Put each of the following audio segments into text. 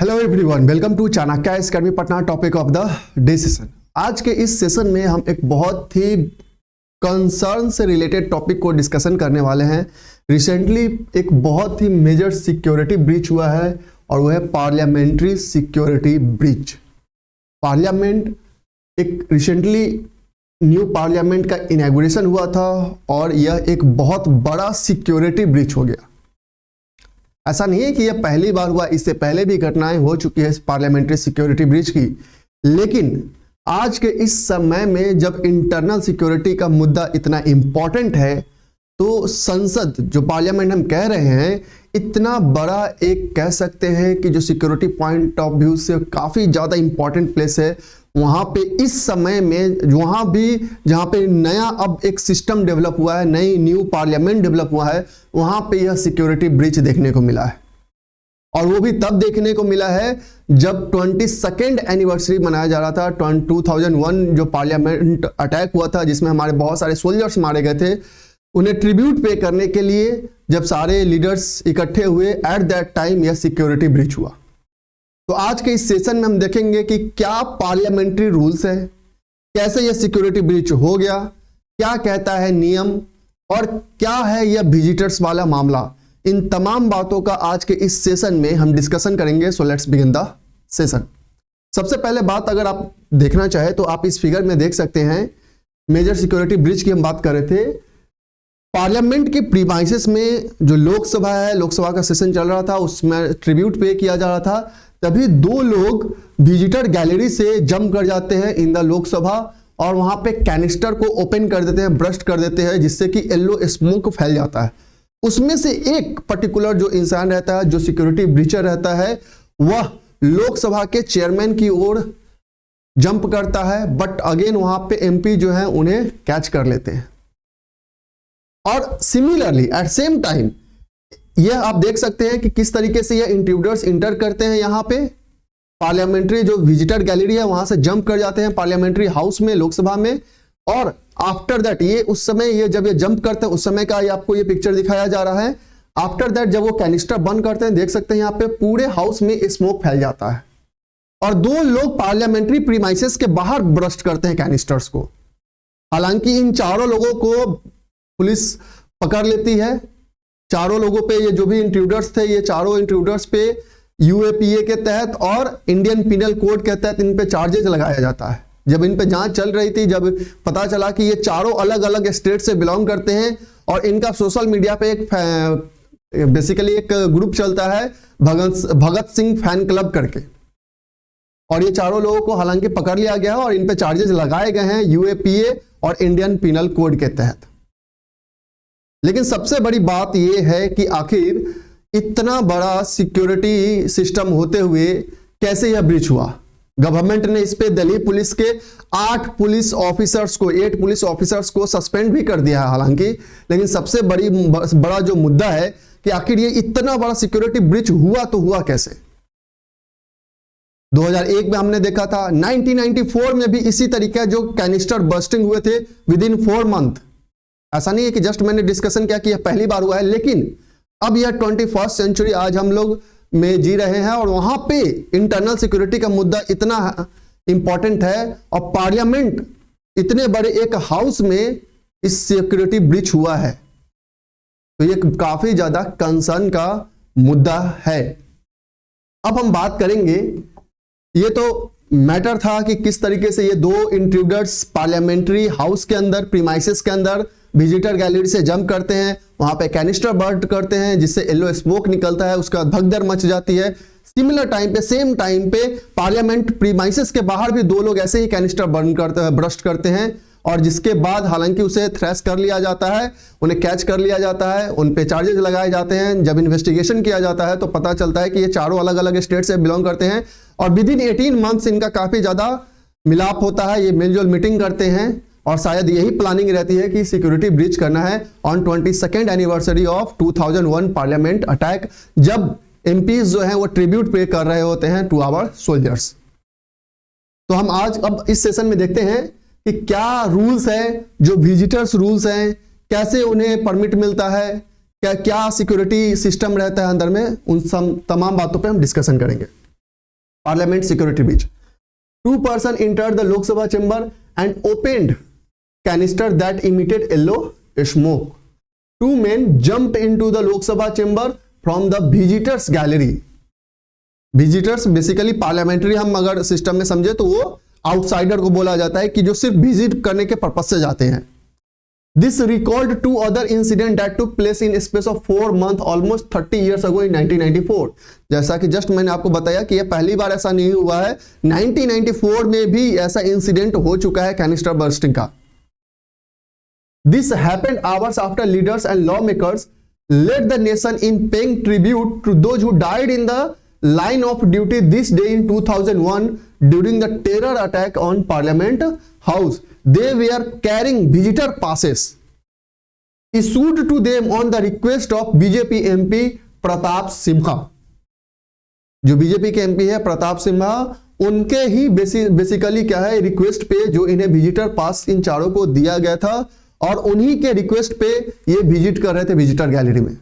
Hello everyone, welcome to Chanakya academy Patna. Topic of the day session. आज के इस session में हम एक बहुत ही कंसर्न से रिलेटेड टॉपिक को डिस्कशन करने वाले हैं। रिसेंटली एक बहुत ही मेजर सिक्योरिटी ब्रीच हुआ है और वह है पार्लियामेंट्री सिक्योरिटी ब्रीच। पार्लियामेंट एक रिसेंटली न्यू पार्लियामेंट का इनॉग्रेशन हुआ था और यह एक बहुत बड़ा सिक्योरिटी ब्रीच हो गया। ऐसा नहीं है कि यह पहली बार हुआ, इससे पहले भी घटनाएं हो चुकी है पार्लियामेंट्री सिक्योरिटी ब्रीच की। लेकिन आज के इस समय में जब इंटरनल सिक्योरिटी का मुद्दा इतना इंपॉर्टेंट है, तो संसद जो पार्लियामेंट हम कह रहे हैं, इतना बड़ा एक कह सकते हैं कि जो सिक्योरिटी पॉइंट ऑफ व्यू से काफ़ी ज़्यादा इंपॉर्टेंट प्लेस है, वहाँ पे इस समय में वहाँ भी जहाँ पे नया अब एक सिस्टम डेवलप हुआ है, नई न्यू पार्लियामेंट डेवलप हुआ है, वहाँ पे यह सिक्योरिटी ब्रीच देखने को मिला है। और वो भी तब देखने को मिला है जब 22nd एनिवर्सरी मनाया जा रहा था। 2001 जो पार्लियामेंट अटैक हुआ था, जिसमें हमारे बहुत सारे सोल्जर्स मारे गए थे, उन्हें ट्रिब्यूट पे करने के लिए जब सारे लीडर्स इकट्ठे हुए, एट दैट टाइम यह सिक्योरिटी ब्रीच हुआ। तो आज के इस सेशन में हम देखेंगे कि क्या पार्लियामेंट्री रूल्स है, कैसे यह सिक्योरिटी ब्रीच हो गया, क्या कहता है नियम, और क्या है यह विजिटर्स वाला मामला। इन तमाम बातों का आज के इस सेशन में हम डिस्कशन करेंगे। So let's begin the session. सबसे पहले बात अगर आप देखना चाहे तो आप इस फिगर में देख सकते हैं, मेजर सिक्योरिटी ब्रीच की हम बात कर रहे थे। पार्लियामेंट के प्रीमाइसेस में जो लोकसभा है, लोकसभा का सेशन चल रहा था, उसमें ट्रिब्यूट पे किया जा रहा था। तभी दो लोग विजिटर गैलरी से जंप कर जाते हैं इन द लोकसभा और वहां पे कैनिस्टर को ओपन कर देते हैं, ब्रस्ट कर देते हैं, जिससे कि येलो स्मोक फैल जाता है। उसमें से एक पर्टिकुलर जो इंसान रहता है, जो सिक्योरिटी ब्रीचर रहता है, वह लोकसभा के चेयरमैन की ओर जंप करता है, बट अगेन वहां पे एमपी जो है उन्हें कैच कर लेते हैं। और सिमिलरली एट सेम टाइम यह आप देख सकते हैं कि किस तरीके से यह इंट्रूडर्स इंटर करते हैं। यहाँ पे पार्लियामेंट्री जो विजिटर गैलरी है वहां से जंप कर जाते हैं पार्लियामेंट्री हाउस में, लोकसभा में। और आफ्टर दैट ये उस समय ये जब ये जंप करते हैं उस समय का ये आपको ये पिक्चर दिखाया जा रहा है। आफ्टर दैट जब वो कैनिस्टर बंद करते हैं, देख सकते हैं यहाँ पे पूरे हाउस में स्मोक फैल जाता है और दो लोग पार्लियामेंट्री प्रीमाइसेस के बाहर ब्रस्ट करते हैं कैनिस्टर्स को। हालांकि इन चारों लोगों को पुलिस पकड़ लेती है। चारों लोगों पे, ये जो भी इंट्रूडर्स थे, ये चारों इंट्रूडर्स पे यूएपीए के तहत और इंडियन पिनल कोड के तहत इन पे चार्जेस लगाया जाता है। जब इन पे जांच चल रही थी, जब पता चला कि ये चारों अलग अलग स्टेट से बिलोंग करते हैं और इनका सोशल मीडिया पे एक बेसिकली एक ग्रुप चलता है भगत सिंह फैन क्लब करके, और ये चारों लोगों को हालांकि पकड़ लिया गया है और इन पे चार्जेस लगाए गए हैं यूएपीए और इंडियन पिनल कोड के तहत। लेकिन सबसे बड़ी बात यह है कि आखिर इतना बड़ा सिक्योरिटी सिस्टम होते हुए कैसे यह ब्रीच हुआ। गवर्नमेंट ने इस पे दिल्ली पुलिस के 8 पुलिस ऑफिसर्स को सस्पेंड भी कर दिया है हालांकि। लेकिन सबसे बड़ा जो मुद्दा है कि आखिर ये इतना बड़ा सिक्योरिटी ब्रीच हुआ तो हुआ कैसे। 2001 में हमने देखा था, 1994 में भी इसी तरीके जो कैनिस्टर बर्स्टिंग हुए थे विद इन 4 मंथ। ऐसा नहीं है कि जस्ट मैंने डिस्कशन किया कि यह पहली बार हुआ है, लेकिन अब यह 21st सेंचुरी आज हम लोग में जी रहे हैं और वहां पे इंटरनल सिक्योरिटी का मुद्दा इतना इंपॉर्टेंट है और पार्लियामेंट इतने बड़े एक हाउस में इस सिक्योरिटी ब्रीच हुआ है, तो यह काफी ज्यादा कंसर्न का मुद्दा है। अब हम बात करेंगे, ये तो मैटर था कि किस तरीके से ये दो इंट्रूडर्स पार्लियामेंट्री हाउस के अंदर प्रीमाइसेस के अंदर विजिटर गैलरी से जंप करते हैं, वहां पे कैनिस्टर बर्न करते हैं जिससे येलो स्मोक निकलता है, उसका भगदड़ मच जाती है। सिमिलर टाइम पे, सेम टाइम पे पार्लियामेंट प्रीमाइसेस के बाहर भी दो लोग ऐसे ही कैनिस्टर बर्न करते हैं, ब्रस्ट करते हैं, और जिसके बाद हालांकि उसे थ्रेश कर लिया जाता है, उन्हें कैच कर लिया जाता है, उन पे चार्जेस लगाए जाते हैं। जब इन्वेस्टिगेशन किया जाता है तो पता चलता है कि ये चारों अलग अलग स्टेट से बिलोंग करते हैं और विद इन 18 मंथ्स इनका काफी ज्यादा मिलाप होता है, ये मिलजुल मीटिंग करते हैं और शायद यही प्लानिंग रहती है कि सिक्योरिटी ब्रीच करना है on 22nd anniversary of 2001 parliament attack, जब एमपीज जो हैं वो ट्रिब्यूट पे कर रहे होते हैं टू आवर सोल्जर्स। तो हम आज अब इस सेशन में देखते हैं कि क्या रूल्स है, जो विजिटर्स रूल्स हैं, कैसे उन्हें परमिट मिलता है, क्या सिक्योरिटी सिस्टम रहता है अंदर में, उन तमाम बातों पे हम डिस्कशन करेंगे। Parliament security breach. Two persons entered the Lok Sabha chamber and opened canister that emitted yellow smoke. Two men jumped into the Lok Sabha chamber from the visitors gallery. Visitors basically parliamentary हम अगर system में समझे तो वो outsider को बोला जाता है कि जो सिर्फ विजिट करने के पर्पज से जाते हैं. This recalled two other incidents that took place in a space of 4 months almost 30 years ago in 1994. जैसा कि जस्ट मैंने आपको बताया कि ये पहली बार ऐसा नहीं हुआ है, 1994 में भी ऐसा इंसिडेंट हो चुका है कैनिस्टर बर्स्टिंग का. This happened hours after leaders and lawmakers led the nation in paying tribute to those who died in the line of duty this day in 2001 during the terror attack on Parliament House. They were carrying visitor passes issued to them on the request of BJP MP Pratap Simha. जो BJP के MP है प्रताप सिम्हा, उनके ही basically क्या है request पे जो इन्हें visitor पास इन चारों को दिया गया था और उन्हीं के रिक्वेस्ट पे ये विजिट कर रहे थे विजिटर गैलरी में.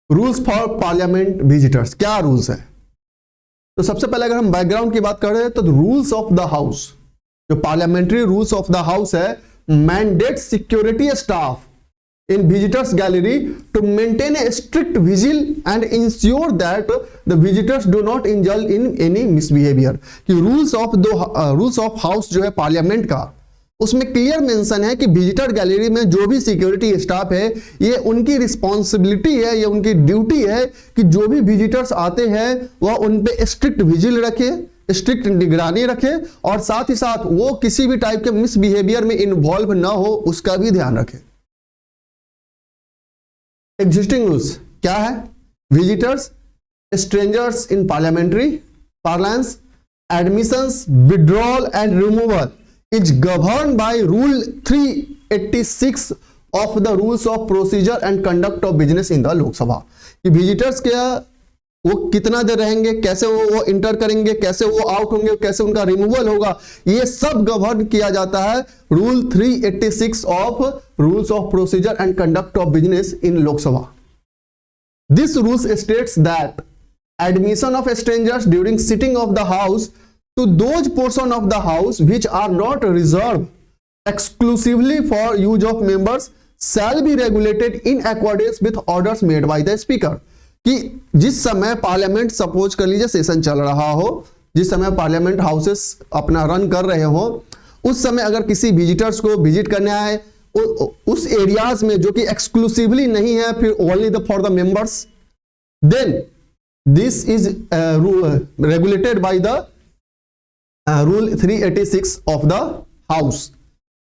रूल्स फॉर पार्लियामेंट विजिटर्स, क्या रूल्स है? तो सबसे पहले अगर हम बैकग्राउंड की बात कर रहे हैं तो रूल्स ऑफ द हाउस, जो parliamentary rules of the house है, mandate security staff in visitors gallery to maintain a strict vigil and ensure that the visitors do not indulge in any misbehavior. कि rules of house जो है parliament का, उसमें clear mention है कि visitor gallery में जो भी सिक्योरिटी स्टाफ है ये उनकी रिस्पॉन्सिबिलिटी है, ये उनकी ड्यूटी है कि जो भी विजिटर्स आते हैं वह उन पे स्ट्रिक्ट विजिल रखे, स्ट्रिक्ट निगरानी रखे और साथ ही साथ वो किसी भी टाइप के मिसबिहेवियर में इन्वॉल्व ना हो उसका भी ध्यान रखे. एग्जिस्टिंग रूल्स क्या है? Visitors, strangers in parliamentary parlance, admissions, withdrawal and removal is govern by rule 386 of the rules of procedure and conduct of business in the Lok Sabha. कि विजिटर्स क्या वो कितना देर रहेंगे, कैसे वो इंटर करेंगे, कैसे वो आउट होंगे, कैसे उनका रिमूवल होगा, ये सब गवर्न किया जाता है rule 386 of rules of procedure and conduct of business in Lok Sabha. This rules states that admission of strangers during sitting of the house to those portion of the house which are not reserve exclusively for use of members shall be regulated in accordance with orders made by the speaker. कि जिस समय parliament, suppose कर लीजिए session चल रहा हो, जिस समय पार्लियामेंट हाउसेस अपना रन कर रहे हो, उस समय अगर किसी विजिटर्स को विजिट करने आए उस एरियाज में जो कि एक्सक्लूसिवली नहीं है, फिर only for the members, then this is regulated by the rule 386 of the house.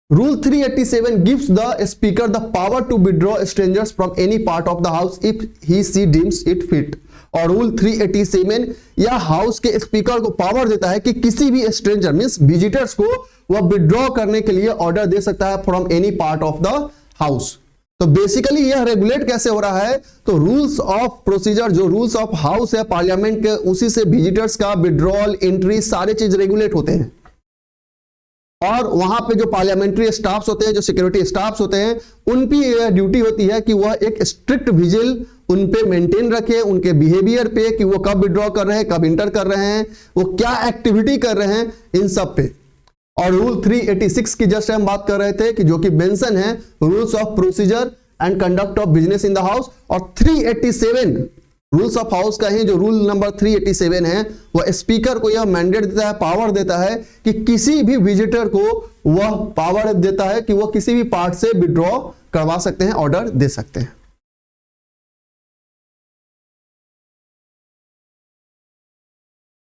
Rule 387 gives the speaker the power to withdraw strangers from any part of the house if she deems it fit. और rule 387 या house के speaker को power देता है कि किसी भी stranger means visitors को वह विड्रॉ करने के लिए ऑर्डर दे सकता है from any part of the house. तो बेसिकली यह रेगुलेट कैसे हो रहा है? तो रूल्स ऑफ प्रोसीजर, जो रूल्स ऑफ हाउस है पार्लियामेंट के, उसी से विजिटर्स का विड्रॉल, एंट्री, सारे चीज रेगुलेट होते हैं. और वहां पे जो पार्लियामेंट्री स्टाफ्स होते हैं, जो सिक्योरिटी स्टाफ्स होते हैं, उनकी यह ड्यूटी होती है कि वह एक स्ट्रिक्ट विजिल उन पे मेंटेन रखे, उनके बिहेवियर पे कि वो कब विड्रॉ कर रहे हैं, कब इंटर कर रहे हैं, वो क्या एक्टिविटी कर रहे हैं, इन सब पे. और रूल 386 की जस्ट हम बात कर रहे थे कि जो कि मेंशन है rules of procedure and conduct of business in the house. और 387 रूल्स ऑफ हाउस का ही जो रूल नंबर 387 है वह स्पीकर को यह मैंडेट देता है, पावर देता है कि किसी भी विजिटर को वह पावर देता है कि वह किसी भी पार्ट से विड्रॉ करवा सकते हैं, ऑर्डर दे सकते हैं.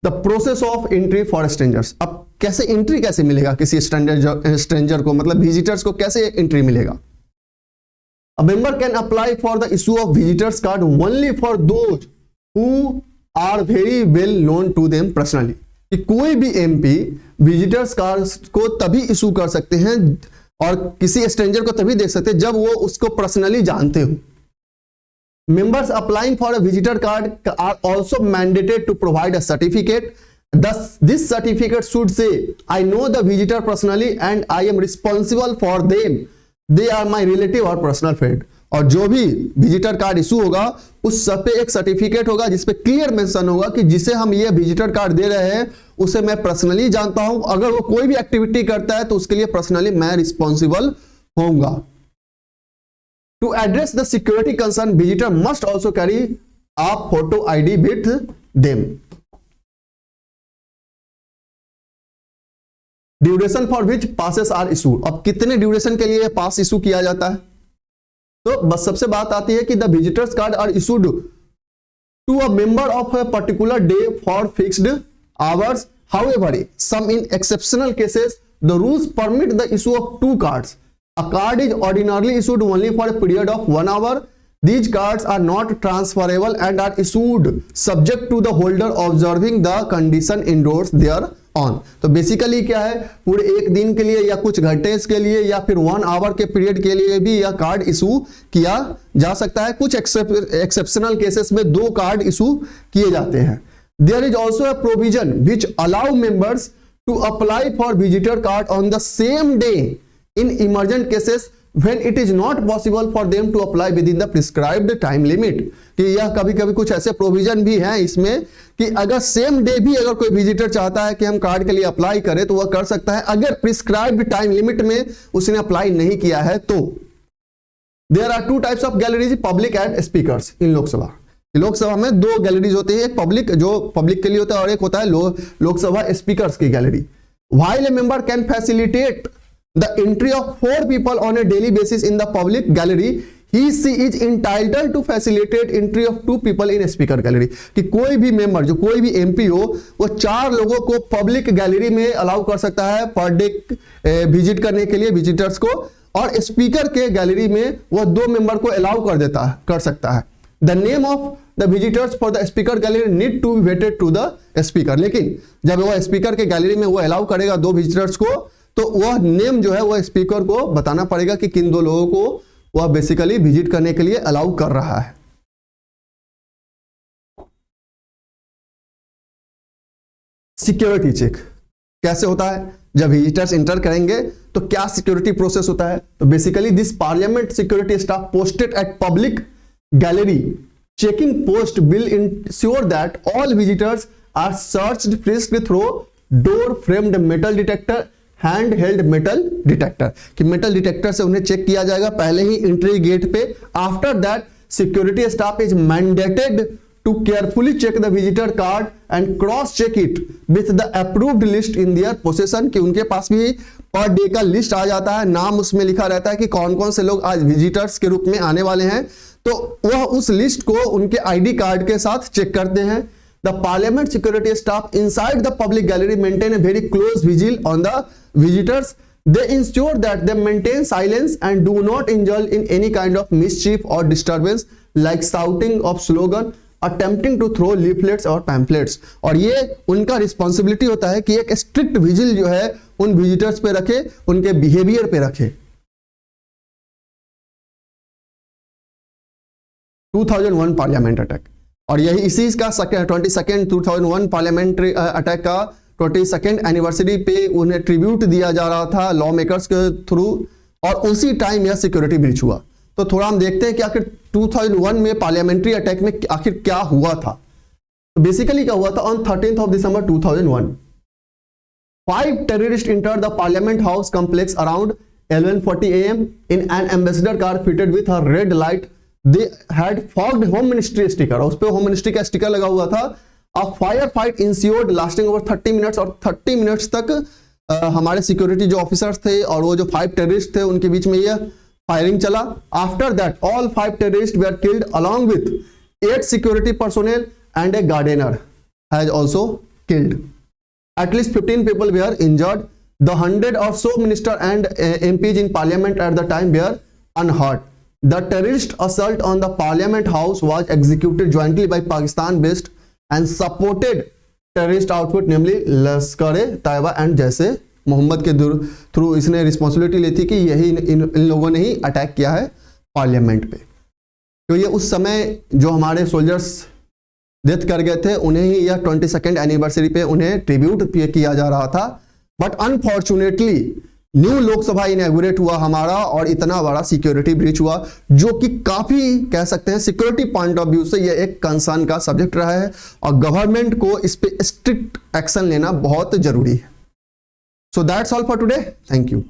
The process of entry for strangers. अब कैसे एंट्री कैसे मिलेगा किसी स्ट्रेंजर को, मतलब विजिटर्स को कैसे एंट्री मिलेगा? A member can apply for the issue of visitors card only for those who are very well known to them personally. कि कोई भी एमपी विजिटर्स कार्ड को तभी इशू कर सकते हैं और किसी स्ट्रेंजर को तभी देख सकते हैं जब वो उसको पर्सनली जानते हो. Members applying for a visitor card are also mandated to provide a certificate. Thus, this certificate should say, I know the visitor personally and I am responsible for them. They are my relative or personal friend. और जो भी visitor card issue होगा उस सब पे एक certificate होगा जिसपे क्लियर मेंशन होगा कि जिसे हम ये विजिटर कार्ड दे रहे हैं उसे मैं पर्सनली जानता हूं, अगर वो कोई भी एक्टिविटी करता है तो उसके लिए पर्सनली मैं रिस्पॉन्सिबल होऊंगा। To address the security concern visitor must also carry a photo ID with them. Duration for which passes are issued. अब कितने ड्यूरेशन के लिए पास इशू किया जाता है? तो बस सबसे बात आती है कि the visitors card are issued to a member of a particular day for fixed hours. However some in exceptional cases the rules permit the issue of 2 cards. A card is ordinarily issued only for a period of 1 hour. These cards are not transferable and are issued subject to the holder observing the condition endorsed thereon। तो basically क्या है, पूरे एक दिन के लिए या कुछ घंटे के लिए या फिर 1 आवर के पीरियड के लिए भी यह कार्ड इशू किया जा सकता है। कुछ एक्सेप्शनल केसेस में 2 कार्ड इशू किए जाते हैं। There is also a provision which allow members to apply for visitor card on the same day in emergent cases when it is not possible for them to apply within the prescribed time limit। कि यह कभी कभी कुछ ऐसे provision भी हैं इसमें कि अगर सेम डे भी अगर कोई विजिटर चाहता है कि हम कार्ड के लिए अप्लाई करें तो वह कर सकता है, अगर प्रिस्क्राइब्ड टाइम लिमिट में उसने अप्लाई नहीं किया है तो। There are 2 types of galleries, public and speakers. In Lok Sabha में 2 गैलरीज होती है, एक पब्लिक जो पब्लिक के लिए होता है और एक होता है लोकसभा स्पीकर्स की gallery. While A member can facilitate the entry of 4 people on a daily basis in the public gallery, he is entitled to facilitate entry of 2 people in speaker gallery। कि कोई भी मेंबर, जो कोई भी MP हो, वो 4 लोगों को पब्लिक गैलरी में अलाउ कर सकता है पर डे विजिट करने के लिए विजिटर्स को, और स्पीकर के गैलरी में वो 2 मेंबर को अलाउ कर सकता है। The name of the visitors for the speaker gallery need to be vetted to the speaker. लेकिन जब वो स्पीकर के गैलरी में वो अलाउ करेगा 2 विजिटर्स को, तो वह नेम जो है वह स्पीकर को बताना पड़ेगा कि किन 2 लोगों को वह बेसिकली विजिट करने के लिए अलाउ कर रहा है। सिक्योरिटी चेक कैसे होता है? जब विजिटर्स इंटर करेंगे तो क्या सिक्योरिटी प्रोसेस होता है? तो basically this parliament security staff posted at public gallery checking post will ensure that all visitors are searched frisked through door framed metal detector, hand held metal detector. कि metal detector से उन्हें check किया जाएगा पहले ही entry gate पे। After that security staff is mandated to carefully check the visitor card and cross check it with the approved list in their possession. कि उनके पास भी पर डे का लिस्ट आ जाता है, नाम उसमें लिखा रहता है कि कौन कौन से लोग आज विजिटर्स के रूप में आने वाले हैं, तो वह उस लिस्ट को उनके आईडी कार्ड के साथ चेक करते हैं। The Parliament security staff inside the public gallery maintain a very close vigil on the visitors. They ensure that they maintain silence and do not indulge in any kind of mischief or disturbance like shouting of slogan, attempting to throw leaflets or pamphlets। और ये उनका responsibility होता है कि एक strict vigil जो है उन विजिटर्स पे रखे, उनके बिहेवियर पे रखे। 2001 पार्लियामेंट अटैक, और यही इसी का 22nd 2001 पार्लियामेंट्री अटैक का 22nd एनिवर्सरी पे उन्हें ट्रिब्यूट दिया जा रहा था लॉ मेकर्स के थ्रू, और उसी टाइम यह सिक्योरिटी ब्रीच हुआ। तो थोड़ा हम देखते हैं कि आखिर 2001 में पार्लियामेंट्री अटैक में आखिर क्या हुआ था। तो बेसिकली क्या हुआ था, on 13th of December 2001 5 terrorists entered the Parliament House complex around 11:40 AM in an ambassador car fitted with a red light. They had fogged Home Ministry sticker, उस पे होम मिनिस्ट्री का स्टिकर लगा हुआ था। A fire fight ensued lasting over 30 minutes, और 30 minutes तक हमारे security जो ऑफिसर्स थे और वो जो 5 टेररिस्ट थे उनके बीच में यह फायरिंग चला। After that all 5 terrorist were killed along with 8 security personnel and a gardener has also killed. At least 15 people were injured. The 100 or so ministers and MPs in parliament at the time were unhurt. The terrorist assault on the parliament house was executed jointly by Pakistan-based and supported terrorist outfit, namely Lashkar-e-Taiba and Jaish Mohammed के through इसने responsibility ली थी कि यही इन लोगों ने ही attack किया है parliament पे। तो ये उस समय जो हमारे सोल्जर्स डेथ कर गए थे उन्हें ही यह 22nd एनिवर्सरी पे उन्हें ट्रिब्यूट किया जा रहा था। But unfortunately new Lok Sabha inaugurate हुआ हमारा और इतना बड़ा सिक्योरिटी ब्रीच हुआ, जो कि काफी कह सकते हैं सिक्योरिटी पॉइंट ऑफ व्यू से ये एक कंसर्न का सब्जेक्ट रहा है और गवर्नमेंट को इस पे स्ट्रिक्ट एक्शन लेना बहुत जरूरी है। So that's all for today, thank you.